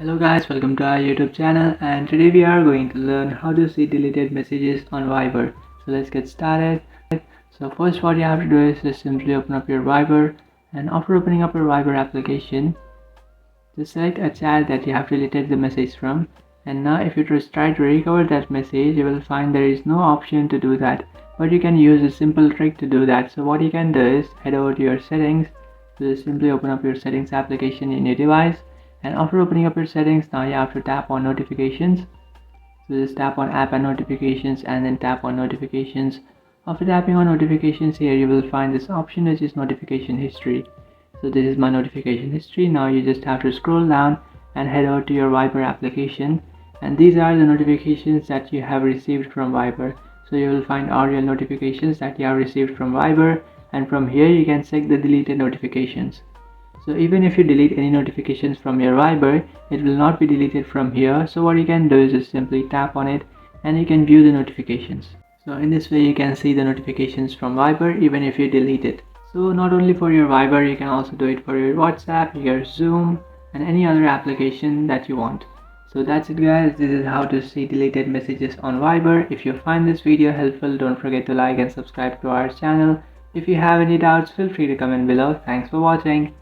Hello guys, welcome to our YouTube channel, and today we are going to learn how to see deleted messages on Viber. So let's get started. So first what you have to do is just simply open up your Viber, and after opening up your Viber application, just select a chat that you have deleted the message from. And now if you just try to recover that message, you will find there is no option to do that, but you can use a simple trick to do that. So what you can do is head over to your settings. So just simply open up your settings application in your device, and after opening up your settings, now you have to tap on notifications. So just tap on app and notifications and then tap on notifications. After tapping on notifications, here you will find this option which is notification history. So this is my notification history. Now you just have to scroll down and head over to your Viber application, and these are the notifications that you have received from Viber. So you will find all your notifications that you have received from Viber, and from here you can check the deleted notifications. So even if you delete any notifications from your Viber, it will not be deleted from here. So what you can do is just simply tap on it and you can view the notifications. So in this way you can see the notifications from Viber even if you delete it. So not only for your Viber, you can also do it for your WhatsApp, your Zoom, and any other application that you want. So that's it guys, this is how to see deleted messages on Viber. If you find this video helpful, don't forget to like and subscribe to our channel. If you have any doubts, feel free to comment below. Thanks for watching.